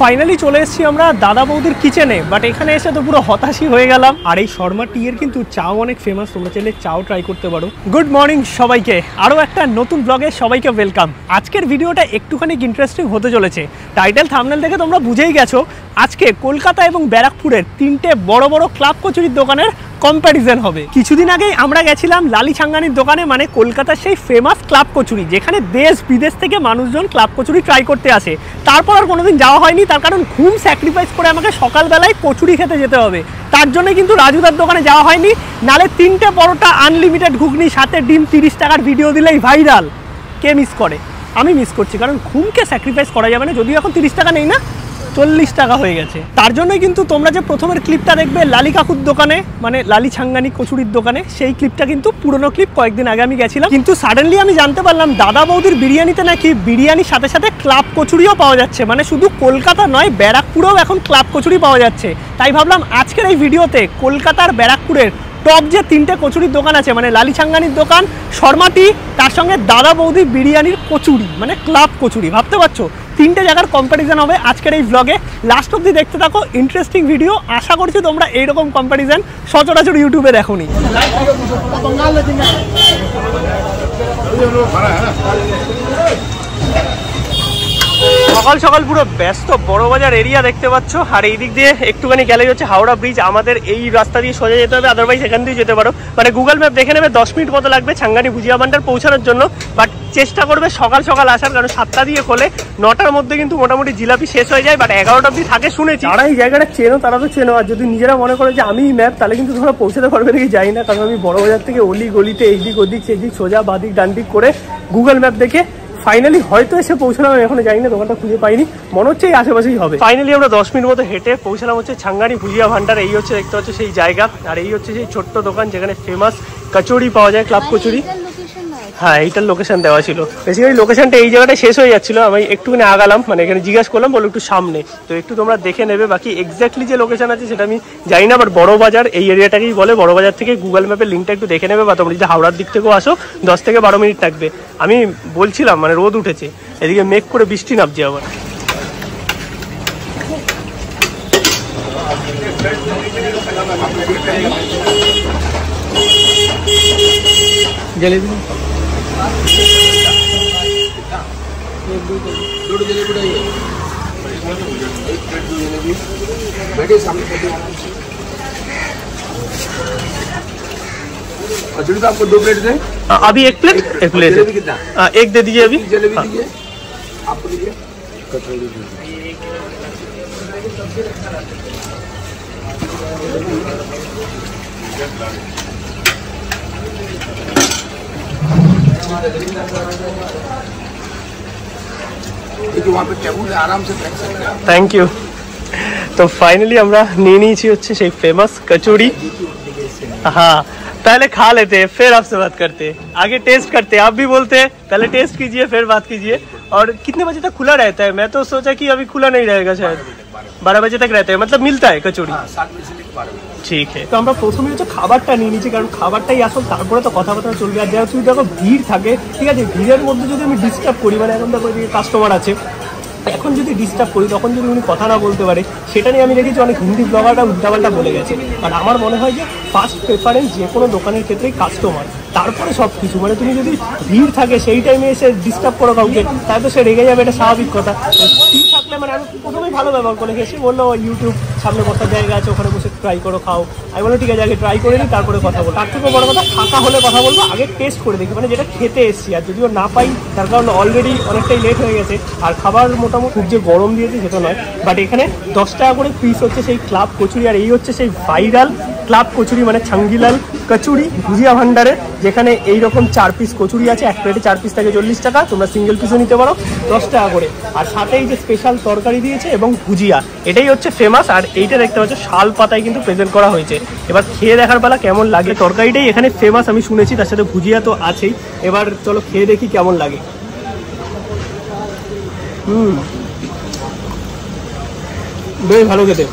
Finally চলে এসেছি আমরা দাদা বৌদির কিচেনে, বাট এখানে এসে তো পুরো হতাশই হয়ে গেলাম। আর এই শর্মা টি এর কিন্তু চাও অনেক ফেমাস, তোমরা চাইলে চাও ট্রাই করতে পারো। গুড মর্নিং সবাইকে, আরও একটা নতুন ব্লগে সবাইকে ওয়েলকাম। আজকের ভিডিওটা একটুখানি ইন্টারেস্টিং হতে চলেছে। টাইটেল থাম্বনেল দেখে তোমরা বুঝেই গেছো আজকে কলকাতা এবং ব্যারাকপুরের তিনটে বড় বড় ক্লাব কচুরির দোকানের কম্প্যারিজন হবে। কিছুদিন আগেই আমরা গেছিলাম লালি ছাঙ্গানির দোকানে, মানে কলকাতার সেই ফেমাস ক্লাব কচুরি, যেখানে দেশ বিদেশ থেকে মানুষজন ক্লাব কচুরি ট্রাই করতে আসে। তারপর আর কোনোদিন যাওয়া হয়নি, তার কারণ ঘুম স্যাক্রিফাইস করে আমাকে সকালবেলায় কচুরি খেতে যেতে হবে। তার জন্যই কিন্তু রাজুদার দোকানে যাওয়া হয়নি, নালে তিনটে পরোটা আনলিমিটেড ঘুগনি সাথে ডিম 30 টাকার ভিডিও দিলেই ভাইরাল। কে মিস করে? আমি মিস করছি, কারণ ঘুমকে স্যাক্রিফাইস করা যাবে না। যদিও এখন 30 টাকা নেই না, 40 টাকা হয়ে গেছে। তার জন্যই কিন্তু তোমরা যে প্রথমের ক্লিপটা দেখবে লালি কাকুর দোকানে, মানে লালি ছাঙ্গানি কচুরির দোকানে, সেই ক্লিপটা কিন্তু পুরনো ক্লিপ। কয়েকদিন আগে আমি গেছিলাম, কিন্তু সাডেনলি আমি জানতে পারলাম দাদা বৌদির বিরিয়ানিতে নাকি বিরিয়ানির সাথে সাথে ক্লাব কচুরিও পাওয়া যাচ্ছে। মানে শুধু কলকাতা নয়, ব্যারাকপুরেও এখন ক্লাব কচুরি পাওয়া যাচ্ছে। তাই ভাবলাম আজকের এই ভিডিওতে কলকাতার ব্যারাকপুরের টপ যে তিনটে কচুরির দোকান আছে, মানে লালি ছাঙ্গানির দোকান, শর্মা টি, তার সঙ্গে দাদা বৌদি বিরিয়ানির কচুরি, মানে ক্লাব কচুরি, ভাবতে পারছো তিনটে জায়গার কম্প্যারিজন হবে আজকের এই ব্লগে। লাস্ট অব্দি দেখতে থাকো, ইন্টারেস্টিং ভিডিও। আশা করছি তোমরা এইরকম কম্প্যারিজন সচরাচর ইউটিউবে দেখোনি। সকাল সকাল পুরো ব্যস্ত বড়বাজার এরিয়া দেখতে পাচ্ছ। আর এই দিক দিয়ে একটুখানি গেলেই হচ্ছে হাওড়া ব্রিজ। আমাদের এই রাস্তা দিয়ে সোজা যেতে হবে, আদারওয়াইজ এখান দিয়ে যেতে পারো। মানে গুগল ম্যাপ দেখে নেবে 10 মিনিট মতো লাগবে ছাঙ্গানি ভুজিয়া ভান্ডার পৌঁছানোর জন্য। বাট চেষ্টা করবে সকাল সকাল আসার, কারণ 7টা দিয়ে খোলে, 9টার মধ্যে কিন্তু মোটামুটি জিলাপি শেষ হয়ে যায়। বাট 11টা অব্দি থাকে শুনেছি। যারা এই জায়গাটা চেনো তারা তো চেনো, আর যদি নিজেরা মনে করো যে আমি ম্যাপ, তাহলে কিন্তু তোমরা পৌঁছাতে পারবে নাকি জানি না। কারণ আমি বড়বাজার থেকে অলি গলিতে এইদিক ওদিক সেদিক সোজা বাদিক ডানদিক করে গুগল ম্যাপ দেখে ফাইনালি হয়তো এসে পৌঁছালাম। আমি এখনো জানি না, দোকানটা খুঁজে পাইনি, মনে হচ্ছে এই আশেপাশেই হবে। ফাইনালি আমরা 10 মিনিট মতো হেঁটে পৌঁছালাম হচ্ছে ছাঙ্গানি ভুজিয়া ভান্ডার। এই হচ্ছে দেখতে হচ্ছে সেই জায়গা, আর এই হচ্ছে সেই ছোট্ট দোকান যেখানে ফেমাস কচুরি পাওয়া যায়, ক্লাব কচুরি। হ্যাঁ, এইটার লোকেশন দেওয়া ছিল। বেসিক্যালি লোকেশনটা এই জায়গাটা শেষ হয়ে যাচ্ছিল, আমি একটুখানি আগালাম, মানে এখানে জিজ্ঞাসা করলাম, বলো একটু সামনে, তো একটু তোমরা দেখে নেবে। বাকি এক্স্যাক্টলি যে লোকেশন আছে সেটা আমি জানি না, বাট বড়বাজার এই এরিয়াটাকেই বলে। বড়বাজার থেকে গুগল ম্যাপের লিঙ্কটা একটু দেখে নেবে, বা তোমরা যদি হাওড়ার দিক থেকেও আসো 10 থেকে 12 মিনিট লাগবে। আমি বলছিলাম মানে রোদ উঠেছে, এদিকে মেঘ করে বৃষ্টি নামছে আবার। জলেবি कचौड़ी तो आपको 2 प्लेट दें। अभी एक प्लेट एक दे दीजिए। अभी जलेबी दीजिए, आपको दीजिए कचौड़ी वहाँ पे टेबल आराम से बैठ सकते हैं। Thank you. तो फाइनली আমরা নিয়ে নিয়েছি হচ্ছে সেই फेमस कचौड़ी। हाँ, पहले खा लेते हैं फिर आपसे बात करते हैं, आगे टेस्ट करते हैं। आप भी बोलते हैं पहले टेस्ट कीजिए फिर बात कीजिए। और कितने बजे तक खुला रहता है? मैं तो सोचा कि अभी खुला नहीं रहेगा, शायद 12 बजे तक रहता है, मतलब मिलता है कचौड़ी। 7 बजे से लेकर 12 बजे। ঠিক আছে, তো আমরা প্রথমে হচ্ছে খাবারটা নিয়ে নিচ্ছি, কারণ খাবারটাই আসল, তারপরে তো কথাবার্তা চলবে। আর যারা তুমি দেখো ভিড় থাকে, ঠিক আছে, ভিড়ের মধ্যে যদি আমি ডিস্টার্ব করি, মানে এখন দেখো যে কাস্টমার আছে, এখন যদি ডিস্টার্ব করি, তখন যদি উনি কথা না বলতে পারে, সেটা নিয়ে আমি দেখেছি অনেক হিন্দি ব্লগাররা উল্টাপাল্টা বলে গেছে। আর আমার মনে হয় যে ফার্স্ট প্রেফারেন্স যে কোনো দোকানের ক্ষেত্রেই কাস্টমার, তারপরে সব কিছু। মানে তুমি যদি ভিড় থাকে সেই টাইমে এসে ডিস্টার্ব করো কাউকে, তাহলে তো সে রেগে যাবে, এটা স্বাভাবিক কথা। ভিড় থাকলে মানে আমি প্রথমেই ভালো ব্যবহার করে গেছি, বললো ইউটিউব সামনে বসার জায়গা আছে, ওখানে বসে ট্রাই করো, খাও। আমি বললো ঠিক আছে, আগে ট্রাই করে নিই তারপরে কথা বলো। তার থেকে বড় কথা, ফাঁকা হলে কথা বলবো, আগে টেস্ট করে দেখি, মানে যেটা খেতে এসছি। আর যদিও না পাই, তার কারণ অলরেডি অনেকটাই লেট হয়ে গেছে, আর খাবার মোটামুটি খুব যে গরম দিয়েছে সেটা নয়। বাট এখানে 10 টাকা করে পিস হচ্ছে সেই ক্লাব কচুরি, আর এই হচ্ছে সেই ভাইরাল ক্লাব কচুরি, মানে ছাঙ্গিলাল কচুরি ভুজিয়া ভান্ডারে, যেখানে এইরকম 4 পিস কচুরি আছে। এক প্লেটে 4 পিস থাকে 40 টাকা, তোমরা সিঙ্গেল পিসও নিতে পারো 10 টাকা করে। আর সাথে এই যে স্পেশাল তরকারি দিয়েছে এবং ভুজিয়া, এটাই হচ্ছে ফেমাস। আর এইটা দেখতে পাচ্ছ শাল পাতায় কিন্তু প্রেজেন্ট করা হয়েছে। এবার খেয়ে দেখার বেলা কেমন লাগে। তরকারিটাই এখানে ফেমাস আমি শুনেছি, তার সাথে ভুজিয়া তো আছেই। এবার চলো খেয়ে দেখি কেমন লাগে। বেশ ভালো খেতে।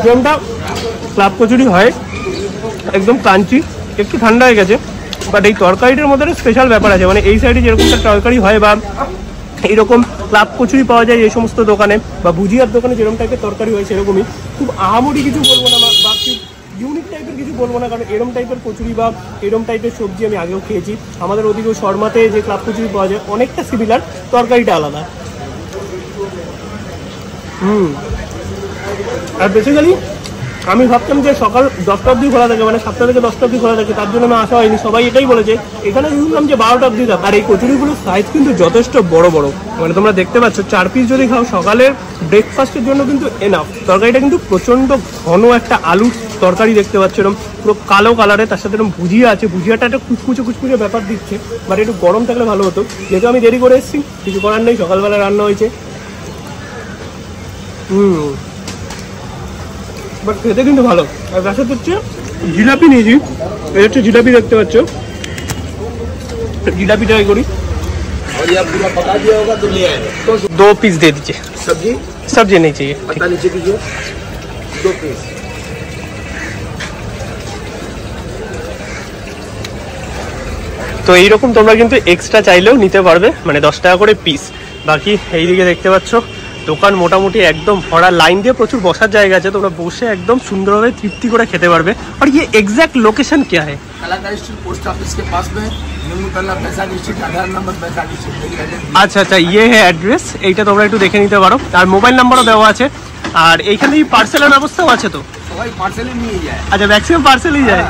যেমনটা ক্লাব কচুরি হয়, একদম ক্রাঞ্চি, একটু ঠান্ডা হয়ে গেছে, বাট এই তরকারিটার মধ্যে একটা স্পেশাল ব্যাপার আছে, মানে এই সাইডে যেরকম একটা তরকারি হয় বা এইরকম ক্লাব কচুরি পাওয়া যায় এই সমস্ত দোকানে বা ভুজিয়ার দোকানে যেরকম টাইপের তরকারি হয় সেরকমই, খুব আহামরি কিছু বলবো না বা খুব ইউনিক টাইপের কিছু বলবো না, কারণ এরম টাইপের কচুরি বা এরম টাইপের সবজি আমি আগেও খেয়েছি। আমাদের ওদিকেও শর্মাতে যে ক্লাব কচুরি পাওয়া যায় অনেকটা সিমিলার, তরকারিটা আলাদা। আর বেসিক্যালি আমি ভাবতাম যে সকাল 10টা অবধি খোলা থাকে, মানে 7টা থেকে 10টা অবধি খোলা থাকে, তার জন্য আমি আসা হয়নি। সবাই এটাই বলেছে, এখানে শুনলাম যে 12টা অবধি থাকে। আর এই কচুরিগুলোর সাইজ কিন্তু যথেষ্ট বড় বড়, মানে তোমরা দেখতে পাচ্ছ 4 পিস যদি খাও সকালের ব্রেকফাস্টের জন্য কিন্তু এনাফ। তরকারিটা কিন্তু প্রচণ্ড ঘন একটা আলুর তরকারি দেখতে পাচ্ছ, এরকম পুরো কালো কালারে, তার সাথে এরকম ভুজিয়া আছে, ভুজিয়াটা একটা কুচকুচে ব্যাপার দিচ্ছে, বাট একটু গরম থাকলে ভালো হতো। যেহেতু আমি দেরি করে এসেছি, কিছু করার নেই, সকালবেলা রান্না হয়েছে। বাট খেতে কিন্তু ভালো। আর তার সাথে হচ্ছে জিলাপি নিয়েছি, এই হচ্ছে জিলাপি দেখতে পাচ্ছ, জিলাপি ট্রাই করি। और ये पूरा पका दिया होगा तो ले आए। तो 2 पीस दे दीजिए। सब्जी नहीं चाहिए, पत्ता नीचे कीजिए 2 पीस। তো এইরকম তোমরা কিন্তু এক্সট্রা চাইলেও নিতে পারবে, মানে 10 টাকা করে পিস। বাকি এইদিকে দেখতে পাচ্ছ দোকান মোটামুটি একদম ভরা, লাইন দিয়ে প্রচুর বসার জায়গা আছে, তোমরা বসে একদম সুন্দরভাবে তৃপ্তি করে খেতে পারবে। আর ये एग्जैक्ट लोकेशन क्या है? कलाकार स्ट्रीट पोस्ट ऑफिस के पास में, न्यू तला Vaishali street, 18 number Vaishali street. আচ্ছা আচ্ছা, ये है অ্যাড্রেস, এইটা তোমরা একটু দেখে নিতে পারো। আর মোবাইল নাম্বারও দেওয়া আছে। আর এইখানে পার্সেলের ব্যবস্থাও আছে তো? সবাই পার্সেলে নিয়ে যায়। আচ্ছা, ম্যাক্সিমাম পার্সেলই যায়।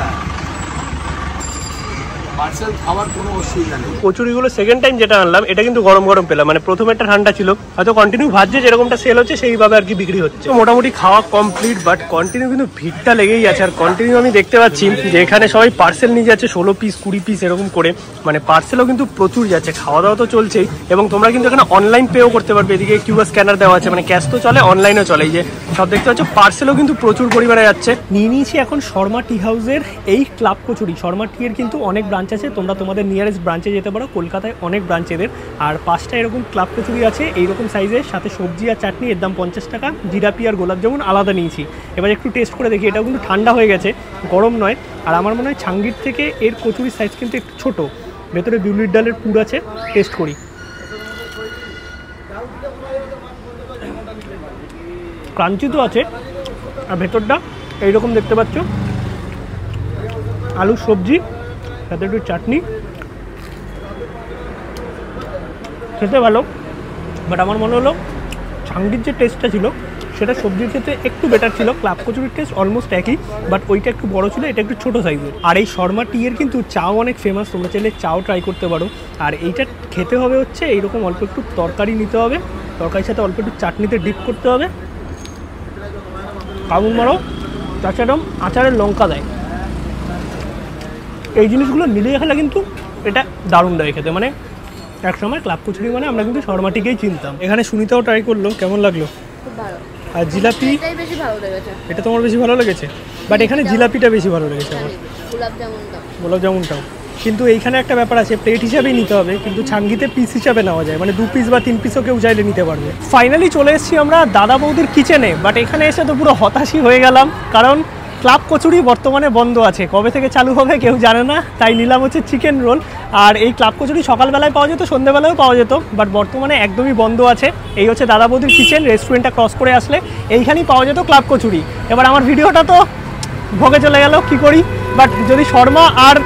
পার্সেল খাওয়ার কোনো অসুবিধা নেই। কচুরিগুলো সেকেন্ড টাইম যেটা আনলাম এটা কিন্তু গরম গরম পেলাম, মানে প্রথমে একটা ঠান্ডা ছিল, হয়তো কন্টিনিউ ভাজছে যেরকমটা সেল হচ্ছে সেইভাবে আর কি বিক্রি হচ্ছে। মোটামুটি খাওয়া কমপ্লিট, বাট কন্টিনিউ কিন্তু ভিড়টা লেগেই আছে। আর কন্টিনিউ আমি দেখতে পাচ্ছি যে এখানে সবাই পার্সেল নিয়ে যাচ্ছে 16 পিস 20 পিস এরকম করে, মানে পার্সেলও কিন্তু প্রচুর যাচ্ছে। খাওয়া দাওয়া তো চলছেই, এবং তোমরা কিন্তু এখানে অনলাইন পেও করতে পারবে। এদিকে কিউআর স্ক্যানার দেওয়া আছে, মানে ক্যাশ তো চলে, অনলাইনও চলে। এই যে সব দেখতে পাচ্ছ পার্সেলও কিন্তু প্রচুর পরিমাণে যাচ্ছে। নিয়ে নিয়েছি এখন শর্মা টি হাউসের এই ক্লাব কচুরি। শর্মা টি এর কিন্তু অনেক ব্রাঞ্চ আছে, তোমরা তোমাদের নিয়ারেস্ট ব্রাঞ্চে যেতে পারো। কলকাতায় অনেক ব্রাঞ্চ এদের। আর 5টা এরকম ক্লাব কচুরি আছে এইরকম সাইজের, সাথে সবজি আর চাটনি, এর দাম 50 টাকা। জিলাপি আর গোলাপ জামুন আলাদা নিয়েছি। এবার একটু টেস্ট করে দেখি, এটাও কিন্তু ঠান্ডা হয়ে গেছে, গরম নয়। আর আমার মনে হয় ছাঙ্গির থেকে এর কচুরির সাইজ কিন্তু একটু ছোটো, ভেতরে বিউলির ডালের পুর আছে। টেস্ট করি। ক্রাঞ্চি তো আছে, আর ভেতরটা এইরকম দেখতে পাচ্ছ, আলুর সবজি, সাথে একটু চাটনি, খেতে ভালো। বাট আমার মনে হলো ছাঙ্গির যে টেস্টটা ছিল সেটা সবজির ক্ষেত্রে একটু বেটার ছিল। ক্লাব কচুরির টেস্ট অলমোস্ট একই, বাট ওইটা একটু বড় ছিল, এটা একটু ছোটো সাইজের। আর এই শর্মা টি এর কিন্তু চাও অনেক ফেমাস, তোমরা চাইলে চাও ট্রাই করতে পারো। আর এইটা খেতে হবে হচ্ছে এইরকম অল্প একটু তরকারি নিতে হবে, তরকারির সাথে অল্প একটু চাটনিতে ডিপ করতে হবে, কাবুন মারো, তাছাড়া আচারের লঙ্কা দেয়। এই জিনিসগুলো মিলিয়ে খেলে কিন্তু এটা দারুণ দেয় খেতে। মানে এক সময় ক্লাব কচুরি মানে আমরা কিন্তু শর্মাটিকেই চিনতাম। এখানে সুনিতাও ট্রাই করলো, কেমন লাগলো? আর জিলাপি এটা তোমার বেশি ভালো লেগেছে, বাট এখানে জিলাপিটা বেশি ভালো লেগেছে আমার, গোলাপ জামুনটাও। কিন্তু এইখানে একটা ব্যাপার আছে, প্লেট হিসাবেই নিতে হবে, কিন্তু ছাঙ্গিতে পিস হিসাবে নেওয়া যায়, মানে 2 পিস বা 3 পিসও কেউ চাইলে নিতে পারবে। ফাইনালি চলে এসেছি আমরা দাদা বৌদির কিচেনে, বাট এখানে এসে তো পুরো হতাশই হয়ে গেলাম, কারণ ক্লাব কচুরি বর্তমানে বন্ধ আছে। কবে থেকে চালু হবে কেউ জানে না, তাই নিলাম হচ্ছে চিকেন রোল। আর এই ক্লাব কচুরি সকালবেলায় পাওয়া যেত, সন্ধ্যেবেলায়ও পাওয়া যেত, বাট বর্তমানে একদমই বন্ধ আছে। এই হচ্ছে দাদা বৌদির কিচেন, রেস্টুরেন্টটা ক্রস করে আসলে এইখানেই পাওয়া যেত ক্লাব কচুরি। এবার আমার ভিডিওটা তো ভোগে চলে গেল, কি করি। বাট যদি শর্মা আর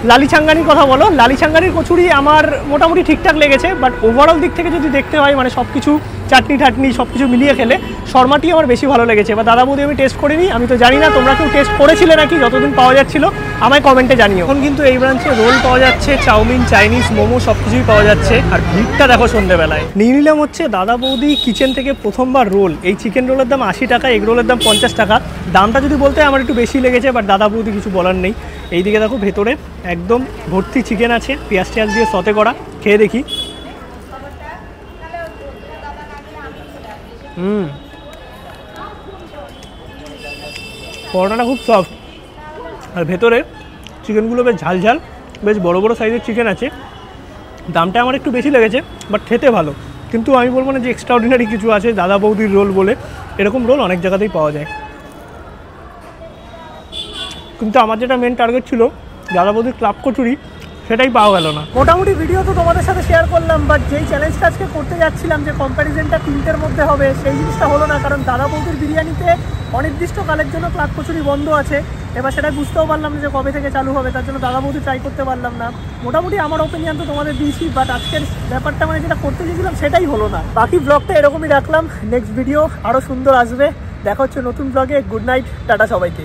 লালি ছাঙ্গানির কথা বলো, লালি ছাঙ্গানির কচুরি আমার মোটামুটি ঠিকঠাক লেগেছে, বাট ওভারঅল দিক থেকে যদি দেখতে হয়, মানে সব কিছু চাটনি ঠাটনি সব কিছু মিলিয়ে খেলে শর্মাটি আমার বেশি ভালো লেগেছে। এবার দাদা বৌদি আমি টেস্ট করিনি, আমি তো জানি না তোমরা কেউ টেস্ট করেছিলে নাকি, যতদিন পাওয়া যাচ্ছিল আমায় কমেন্টে জানিও। এখন কিন্তু এই ব্রাঞ্চে রোল পাওয়া যাচ্ছে, চাউমিন, চাইনিজ, মোমো সব কিছুই পাওয়া যাচ্ছে। আর ভিড়টা দেখো সন্ধ্যেবেলায়। নিয়ে নিলাম হচ্ছে দাদা বৌদি কিচেন থেকে প্রথমবার রোল। এই চিকেন রোলের দাম 80 টাকা, এগ রোলের দাম 50 টাকা। দামটা যদি বলতে আমার একটু বেশি লেগেছে, বাট দাদা বৌদি কিছু বলার নেই। এইদিকে দেখো ভেতরে একদম ভর্তি চিকেন আছে, পেঁয়াজ টিয়াজ দিয়ে সতে করা। খেয়ে দেখি। পরোটাটা খুব সফট, আর ভেতরে চিকেনগুলো বেশ ঝাল ঝাল, বেশ বড় বড় সাইজের চিকেন আছে। দামটা আমার একটু বেশি লেগেছে, বাট খেতে ভালো। কিন্তু আমি বলবো না যে এক্সট্রাঅর্ডিনারি কিছু আছে দাদা বৌদির রোল বলে, এরকম রোল অনেক জায়গাতেই পাওয়া যায়। কিন্তু আমার যেটা মেন টার্গেট ছিল দাদা বৌদির ক্লাব কচুরি, সেটাই পাওয়া গেল না। মোটামুটি ভিডিও তো তোমাদের সাথে শেয়ার করলাম, বাট যেই চ্যালেঞ্জটা আজকে করতে যাচ্ছিলাম যে কম্প্যারিজনটা 3টের মধ্যে হবে, সেই জিনিসটা হলো না। কারণ দাদা বৌদির বিরিয়ানিতে অনির্দিষ্টকালের জন্য ক্লাব কচুরি বন্ধ আছে। এবার সেটা বুঝতেও পারলাম না যে কবে থেকে চালু হবে, তার জন্য দাদা বৌদি ট্রাই করতে পারলাম না। মোটামুটি আমার ওপিনিয়ন তো তোমাদের দিয়েছি, বাট আজকের ব্যাপারটা মানে যেটা করতে গেছিলাম সেটাই হলো না। বাকি ব্লগটা এরকমই রাখলাম, নেক্সট ভিডিও আরও সুন্দর আসবে। দেখা হচ্ছে নতুন ব্লগে। গুড নাইট, টাটা সবাইকে।